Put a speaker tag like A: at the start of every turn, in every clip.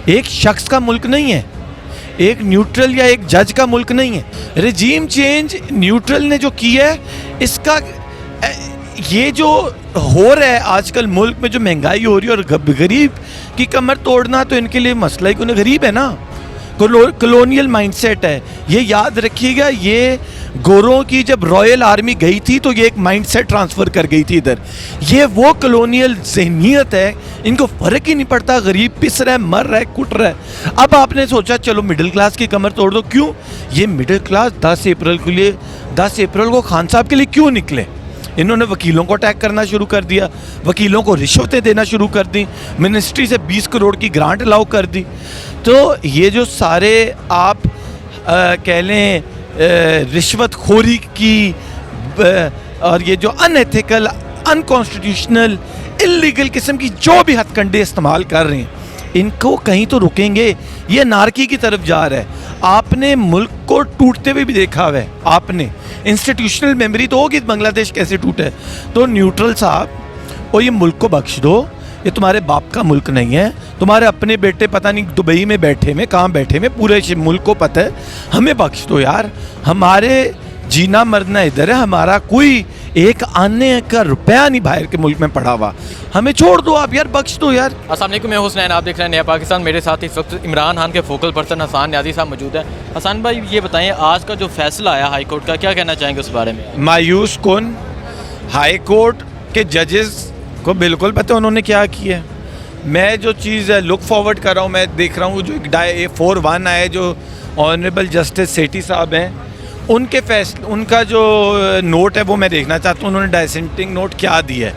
A: ایک شخص کا ملک نہیں ہے, ایک نیوٹرل یا ایک جج کا ملک نہیں ہے. رجیم چینج نیوٹرل نے جو کیا ہے, اس کا یہ جو ہو رہا ہے آج کل ملک میں, جو مہنگائی ہو رہی ہے اور غریب کی کمر توڑنا, تو ان کے لیے مسئلہ ہی کوئی نہیں. غریب ہے نا, کلونیل مائنڈ سیٹ ہے. یہ یاد رکھیے گا, یہ گوروں کی جب رائل آرمی گئی تھی تو یہ ایک مائنڈ سیٹ ٹرانسفر کر گئی تھی ادھر. یہ وہ کلونیل ذہنیت ہے, ان کو فرق ہی نہیں پڑتا, غریب پس رہا ہے, مر رہا ہے, کٹ رہا ہے. اب آپ نے سوچا چلو مڈل کلاس کی کمر توڑ دو. کیوں؟ یہ مڈل کلاس 10 اپریل کو خان صاحب کے لیے کیوں نکلے؟ انہوں نے وکیلوں کو اٹیک کرنا شروع کر دیا, وکیلوں کو رشوتیں دینا شروع کر دیں, منسٹری سے 20 کروڑ کی گرانٹ الاؤ کر دی. تو یہ جو سارے آپ کہہ لیں رشوت خوری کی اور یہ جو ان ایتھیکل, ان کانسٹیٹیوشنل, اللیگل قسم کی جو بھی ہتھ کنڈے استعمال کر رہے ہیں, ان کو کہیں تو رکیں گے. یہ نارکی کی طرف جا رہا ہے. آپ نے ملک کو ٹوٹتے ہوئے بھی دیکھا ہوا ہے, آپ نے انسٹیٹیوشنل میموری تو ہوگی بنگلہ دیش کیسے ٹوٹا ہے. تو نیوٹرل صاحب, اور یہ ملک کو بخش دو, یہ تمہارے باپ کا ملک نہیں ہے. تمہارے اپنے بیٹے پتہ نہیں دبئی میں بیٹھے میں, کہاں بیٹھے میں, پورے ملک کو پتہ ہے. ہمیں بخش دو یار, ہمارے جینا مرنا ادھر ہے, ہمارا کوئی ایک آنے کا روپیہ نہیں باہر کے ملک میں پڑا ہوا. ہمیں چھوڑ دو آپ یار, بخش دو یار.
B: السلام علیکم, میں حسنین, آپ دیکھ رہے ہیں نیا پاکستان. میرے ساتھ اس وقت عمران خان کے فوکل پرسن حسان نیازی صاحب موجود ہیں. حسان بھائی یہ بتائیں, آج کا جو فیصلہ آیا ہائی کورٹ کا, کیا کہنا چاہیں گے اس بارے میں؟
A: مایوس کن. ہائی کورٹ کے ججز کو بالکل پتہ انہوں نے کیا کیا ہے. میں جو چیز لک فارورڈ کر رہا ہوں, میں دیکھ رہا ہوں جو 41 آئے, جو آنریبل جسٹس سیٹھی صاحب ہیں, ان کے فیصلے, ان کا جو نوٹ ہے وہ میں دیکھنا چاہتا ہوں. انہوں نے ڈائسنٹنگ نوٹ کیا دیا ہے.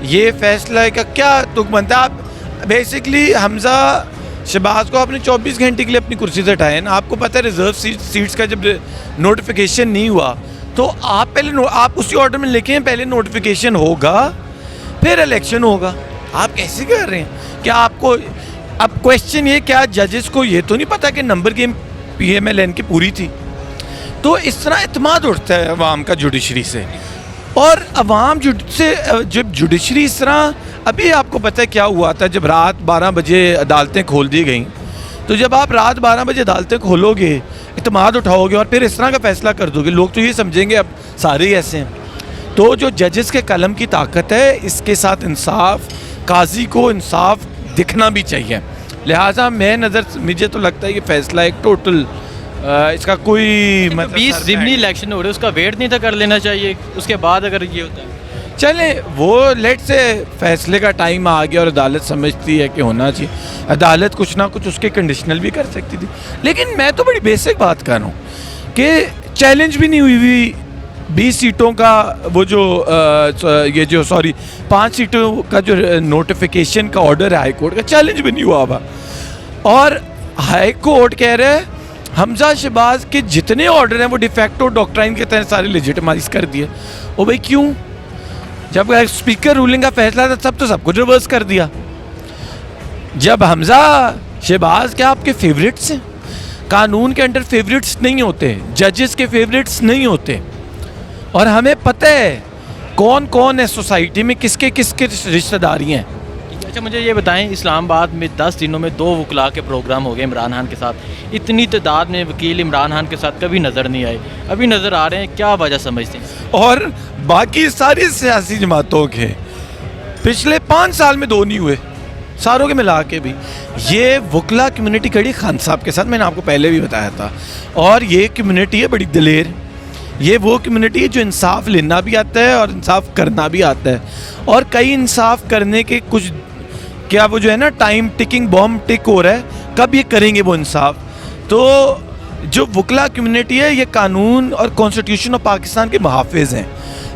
A: یہ فیصلہ ہے کہ کیا تک بنتا ہے. آپ بیسکلی حمزہ شہباز کو آپ نے 24 گھنٹے کے لیے اپنی کرسی سے ہٹایا نا. آپ کو پتہ ہے ریزرو سیٹس کا جب نوٹیفیکیشن نہیں ہوا تو آپ پہلے آپ اسی آرڈر میں لکھیں, پہلے نوٹیفیکیشن ہوگا پھر الیکشن ہوگا. آپ کیسے کر رہے ہیں؟ کیا آپ کو اب کویشچن یہ, کیا ججز کو یہ تو نہیں پتا کہ نمبر گیم PMLN کی پوری تھی؟ تو اس طرح اعتماد اٹھتا ہے عوام کا جوڈیشری سے. اور عوام سے جب جوڈیشری اس طرح, ابھی آپ کو پتہ ہے کیا ہوا تھا جب رات 12 بجے عدالتیں کھول دی گئیں, تو جب آپ رات 12 بجے عدالتیں کھولو گے, اعتماد اٹھاؤ گے اور پھر اس طرح کا فیصلہ کر دو گے, لوگ تو یہ سمجھیں گے اب سارے ہی ایسے ہیں. تو جو ججز کے قلم کی طاقت ہے, اس کے ساتھ انصاف, قاضی کو انصاف دکھنا بھی چاہیے. لہٰذا مجھے تو لگتا ہے یہ فیصلہ ایک ٹوٹل, اس کا کوئی
B: 20 ضمنی الیکشن ہو رہے, اس کا ویٹ نہیں تھا کر لینا چاہیے, اس کے بعد اگر یہ ہوتا ہے.
A: چلیں وہ لیٹ سے فیصلے کا ٹائم آ گیا اور عدالت سمجھتی ہے کہ ہونا چاہیے. عدالت کچھ نہ کچھ اس کے کنڈیشنل بھی کر سکتی تھی. لیکن میں تو بڑی بیسک بات کر رہا ہوں کہ چیلنج بھی نہیں ہوئی 20 سیٹوں کا, وہ جو 5 سیٹوں کا جو نوٹیفیکیشن کا آرڈر ہے ہائی کورٹ کا, چیلنج بھی نہیں ہوا ہوا. اور ہائی کورٹ کہہ رہے ہیں حمزہ شہباز کے جتنے آرڈر ہیں وہ ڈیفیکٹو ڈاکٹرائن کے تحت سارے لیجیٹمائز کر دیے. او بھائی کیوں؟ جب اسپیکر رولنگ کا فیصلہ تھا تو سب کچھ ریورس کر دیا. جب حمزہ شہباز کیا آپ کے فیوریٹس ہیں؟ قانون کے انڈر فیوریٹس نہیں ہوتے, ججز کے فیوریٹس نہیں ہوتے. اور ہمیں پتہ ہے کون کون ہے سوسائٹی میں, کس کے رشتہ داری ہیں.
B: اچھا مجھے یہ بتائیں, اسلام آباد میں 10 دنوں میں 2 وکلاء کے پروگرام ہو گئے عمران خان کے ساتھ. اتنی تعداد میں وکیل عمران خان کے ساتھ کبھی نظر نہیں آئے, ابھی نظر آ رہے ہیں, کیا وجہ سمجھتے ہیں؟
A: اور باقی ساری سیاسی جماعتوں کے پچھلے 5 سال میں 2 نہیں ہوئے, ساروں کے ملا کے بھی. یہ وکلا کمیونٹی کھڑی خان صاحب کے ساتھ, میں نے آپ کو پہلے بھی بتایا تھا. اور یہ کمیونٹی ہے بڑی دلیر. یہ وہ کمیونٹی ہے جو انصاف لینا بھی آتا ہے اور انصاف کرنا بھی آتا ہے. اور کئی انصاف کرنے کے کچھ, کیا وہ جو ہے نا ٹائم ٹکنگ بوم ٹک ہو رہا ہے, کب یہ کریں گے وہ انصاف. تو جو وکلا کمیونٹی ہے یہ قانون اور کانسٹیٹیوشن آف پاکستان کے محافظ ہیں.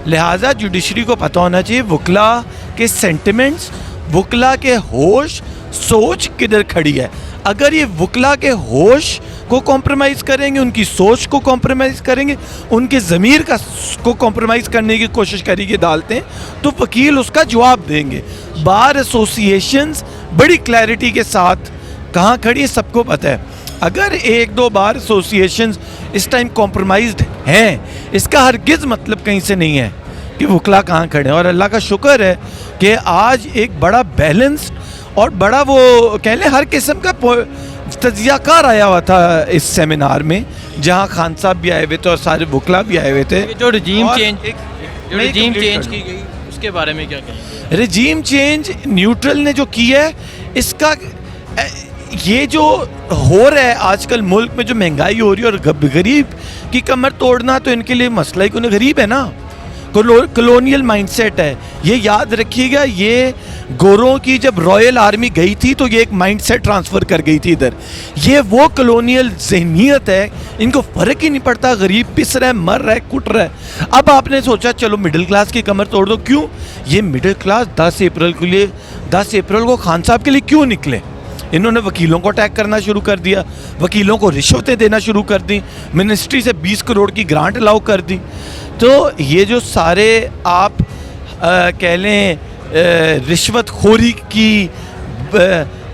A: لہٰذا جوڈیشری کو پتہ ہونا چاہیے وکلا کے سینٹیمنٹس, وکلا کے ہوش, سوچ کدھر کھڑی ہے. اگر یہ وکلا کے ہوش کو کمپرومائز کریں گے, ان کی سوچ کو کمپرومائز کریں گے, ان کے ضمیر کو کمپرومائز کرنے کی کوشش کریں گے عدالتیں, تو وکیل اس کا جواب دیں گے. بار ایسوسیشنز بڑی کلیئرٹی کے ساتھ کہاں کھڑی ہے سب کو پتہ ہے. اگر 1-2 بار ایسوسیشنز اس ٹائم کمپرومائزڈ ہیں, اس کا ہرگز مطلب کہیں سے نہیں ہے کہ وکلا کہاں کھڑے ہیں. اور اللہ کا شکر ہے کہ آج ایک بڑا بیلنسڈ اور بڑا وہ کہہ لیں ہر قسم کا تجزیہ کار آیا ہوا تھا اس سیمینار میں, جہاں خان صاحب بھی آئے ہوئے تھے اور سارے وکلا بھی آئے ہوئے تھے.
B: جو رجیم چینج کی گئی اس کے بارے میں کیا کہیں؟
A: رجیم چینج نیوٹرل نے جو کی ہے, اس کا یہ جو ہو رہا ہے آج کل ملک میں, جو مہنگائی ہو رہی ہے اور غریب کی کمر توڑنا, تو ان کے لیے مسئلہ ہی کیوں نہیں, غریب ہے نا, کلونیل مائنڈ سیٹ ہے. یہ یاد رکھیے گا, یہ گوروں کی جب رائل آرمی گئی تھی تو یہ ایک مائنڈ سیٹ ٹرانسفر کر گئی تھی ادھر. یہ وہ کلونیل ذہنیت ہے, ان کو فرق ہی نہیں پڑتا, غریب پس رہا ہے, مر رہا ہے, کٹ رہا ہے. اب آپ نے سوچا چلو مڈل کلاس کی کمر توڑ دو. کیوں؟ یہ مڈل کلاس 10 اپریل کو خان صاحب کے لیے کیوں نکلے؟ انہوں نے وکیلوں کو اٹیک کرنا شروع کر دیا, وکیلوں کو رشوتیں دینا شروع کر دیں, منسٹری سے 20 کروڑ کی گرانٹ الاؤ کر دی. تو یہ جو سارے آپ کہہ لیں رشوت خوری کی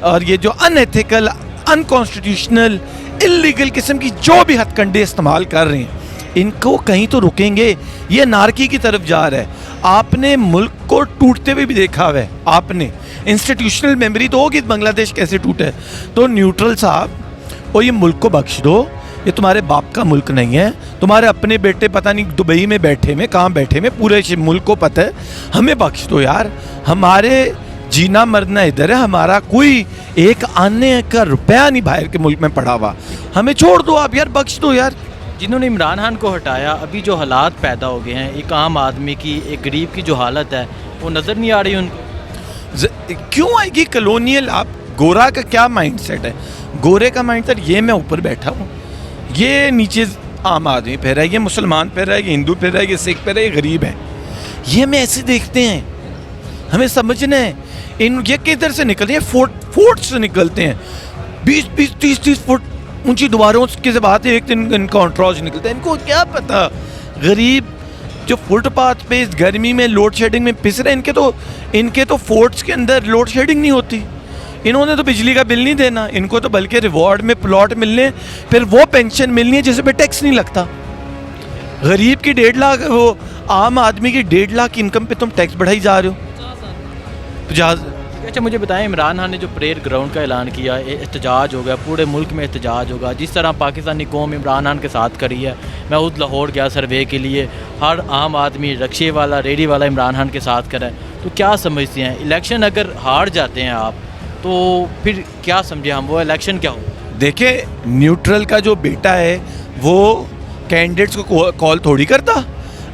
A: اور یہ جو ان ایتھیکل, ان کانسٹیٹیوشنل, اللیگل قسم کی جو بھی ہتھ کنڈے استعمال کر رہے ہیں, ان کو کہیں تو رکیں گے. یہ نارکی کی طرف جا رہا ہے. آپ نے ملک کو ٹوٹتے ہوئے بھی دیکھا ہوا ہے, آپ نے انسٹیٹیوشنل میموری تو ہوگی بنگلہ دیش کیسے ٹوٹا ہے. تو نیوٹرل صاحب, وہ یہ ملک کو بخش دو, یہ تمہارے باپ کا ملک نہیں ہے. تمہارے اپنے بیٹے پتہ نہیں دبئی میں بیٹھے میں, کہاں بیٹھے میں, پورے ملک کو پتہ ہے. ہمیں بخش دو یار, ہمارے جینا مرنا ادھر ہے, ہمارا کوئی ایک آنے کا روپیہ نہیں باہر کے ملک میں پڑا ہوا. ہمیں چھوڑ دو آپ یار, بخش دو یار.
B: جنہوں نے عمران خان کو ہٹایا, ابھی جو حالات پیدا ہو گئے ہیں, ایک عام آدمی کی, ایک غریب کی جو حالت ہے وہ نظر نہیں آ رہی ان کو.
A: کیوں آئے گی کلونیل؟ آپ گورا کا کیا مائنڈ سیٹ ہے؟ گورے کا مائنڈ سیٹ یہ میں اوپر بیٹھا ہوں, یہ نیچے عام آدمی پہ رہا ہے, یہ مسلمان پہ رہا ہے, یہ ہندو پہ رہا ہے, یہ سکھ پہ رہا ہے, یہ غریب ہے. یہ ہمیں ایسے دیکھتے ہیں, ہمیں سمجھنا ہے. یہ کدھر سے نکلتے ہیں؟ فورٹ سے نکلتے ہیں, 20-30 فٹ اونچی دیواروں کے سے بات ہے, ایک دن ان کا انٹراج نکلتا ہے. ان کو کیا پتا, غریب جو فٹ پاتھ پہ اس گرمی میں لوڈ شیڈنگ میں پس رہے ہیں, ان کے تو فورٹس کے اندر لوڈ شیڈنگ نہیں ہوتی. انہوں نے تو بجلی کا بل نہیں دینا, ان کو تو بلکہ ریوارڈ میں پلاٹ ملنے, پھر وہ پینشن ملنی ہے جس پہ ٹیکس نہیں لگتا. غریب کی 1.5 لاکھ, وہ عام آدمی کی 1.5 لاکھ کی انکم پہ تم ٹیکس بڑھائی جا رہے ہو.
B: اچھا مجھے بتائیں, عمران خان نے جو پریڈ گراؤنڈ کا اعلان کیا, احتجاج ہوگا, پورے ملک میں احتجاج ہوگا, جس طرح پاکستانی قوم عمران خان کے ساتھ کری ہے. میں خود لاہور گیا سروے کے لیے, ہر عام آدمی, رکشے والا, ریڑھی والا عمران خان کے ساتھ کرا ہے. تو کیا سمجھتے ہیں, الیکشن اگر ہار جاتے ہیں آپ تو پھر کیا سمجھیں ہم, وہ الیکشن کیا ہو؟
A: دیکھیں, نیوٹرل کا جو بیٹا ہے وہ کینڈیڈیٹس کو کال تھوڑی کرتا.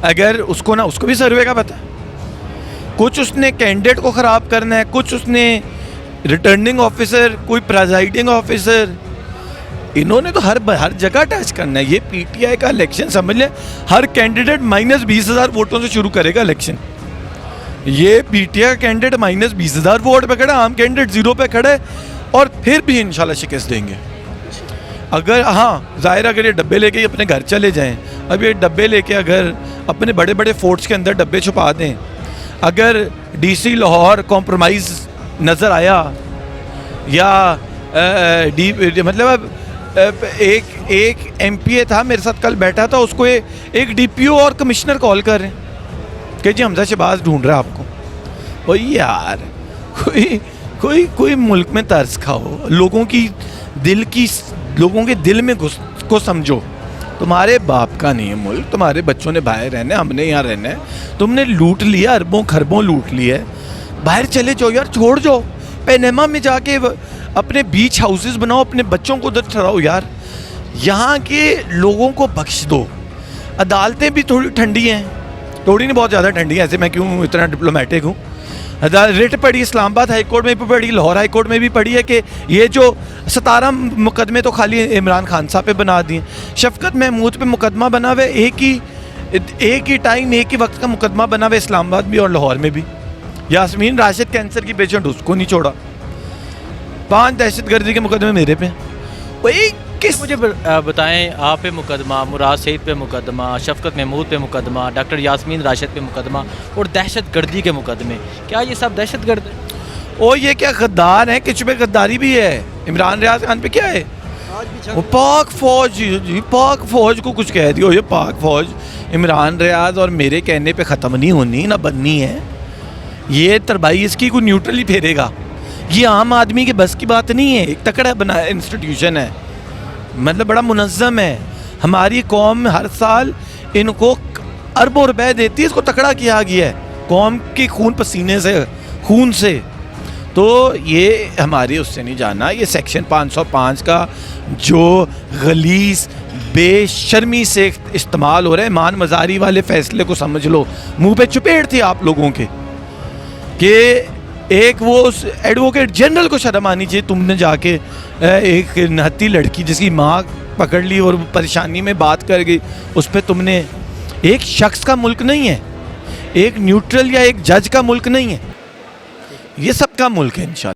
A: اگر اس کو اس کو بھی سروے کا پتہ, کچھ اس نے کینڈیڈیٹ کو خراب کرنا ہے, کچھ اس نے ریٹرننگ آفیسر, کوئی پریزائڈنگ آفیسر, انہوں نے تو ہر جگہ ٹچ کرنا ہے. یہ پی ٹی آئی کا الیکشن سمجھ لیں, ہر کینڈیڈیٹ -20,000 ووٹوں سے شروع کرے گا الیکشن. یہ پی ٹی آئی کا کینڈیڈیٹ -20,000 ووٹ پہ کھڑا, عام کینڈیڈیٹ 0 پہ کھڑے, اور پھر بھی انشاءاللہ شکست دیں گے. اگر ہاں ظاہر اگر یہ ڈبے لے کے اپنے گھر چلے جائیں, اب یہ ڈبے لے کے اگر اپنے بڑے بڑے فورٹس کے اندر ڈبے چھپا دیں, اگر ڈی سی لاہور کمپرومائز نظر آیا, یا مطلب ایک ایم پی اے تھا میرے ساتھ کل بیٹھا تھا, اس کو ایک ڈی پی او اور کمشنر کال کر رہے ہیں کہ جی حمزہ شہباز ڈھونڈ رہا ہے آپ کو. وہی یار, کوئی ملک میں طرز کھاؤ, لوگوں کے دل میں کو سمجھو. تمہارے باپ کا نہیں ہے ملک, تمہارے بچوں نے باہر رہنا ہے, ہم نے یہاں رہنا ہے. تم نے لوٹ لیا, اربوں خربوں لوٹ لیا ہے, باہر چلے جاؤ یار, چھوڑ جاؤ. پینما میں جا کے اپنے بیچ ہاؤسز بناؤ, اپنے بچوں کو ادھر ٹھہراؤ یار. یہاں کے لوگوں کو بخش دو. عدالتیں بھی تھوڑی ٹھنڈی ہیں, تھوڑی نہیں بہت زیادہ ٹھنڈی ہیں, ایسے میں کیوں اتنا ڈپلومیٹک ہوں. ریٹ پڑی اسلام آباد ہائی کورٹ میں بھی پڑھی, لاہور ہائی کورٹ میں بھی پڑھی ہے کہ یہ جو 17 مقدمے تو خالی عمران خان صاحب پہ بنا دیے. شفقت محمود پہ مقدمہ بنا ہوا ہے, ایک ہی ٹائم ایک ہی وقت کا مقدمہ بنا ہوا ہے اسلام آباد بھی اور لاہور میں بھی. یاسمین راشد کینسر کی پیشنٹ, اس کو نہیں چھوڑا. 5 دہشت گردی کے مقدمے میرے پہ. وہی
B: مجھے بتائیں, آپ پہ مقدمہ, مراد سعید پہ مقدمہ, شفقت محمود پہ مقدمہ, ڈاکٹر یاسمین راشد پہ مقدمہ, اور دہشت گردی کے مقدمے, کیا یہ سب دہشت گرد ہیں؟
A: او یہ کیا غدار ہیں, کچھ پہ غداری بھی ہے. عمران ریاض خان پہ کیا ہے, وہ پاک فوج, پاک فوج کو کچھ کہہ دیا. یہ پاک فوج عمران ریاض اور میرے کہنے پہ ختم نہیں ہونی, نہ بننی ہے. یہ تربائی اس کی کوئی نیوٹرل ہی پھیرے گا. یہ عام آدمی کے بس کی بات نہیں ہے. ایک تکڑا بنا انسٹیٹیوشن ہے, مطلب بڑا منظم ہے. ہماری قوم ہر سال ان کو اربوں روپے دیتی ہے, اس کو تکڑا کیا گیا ہے قوم کے خون پسینے سے, خون سے. تو یہ ہماری اس سے نہیں جانا. یہ سیکشن 505 کا جو غلیظ بے شرمی سے استعمال ہو رہا ہے, مان مزاری والے فیصلے کو سمجھ لو. منہ پہ چپیٹ تھی آپ لوگوں کے کہ ایک وہ اس ایڈوکیٹ جنرل کو شرم آنی چاہیے. تم نے جا کے ایک نہتی لڑکی جس کی ماں پکڑ لی اور پریشانی میں بات کر گئی, اس پہ تم نے. ایک شخص کا ملک نہیں ہے, ایک نیوٹرل یا ایک جج کا ملک نہیں ہے, یہ سب کا ملک ہے انشاءاللہ.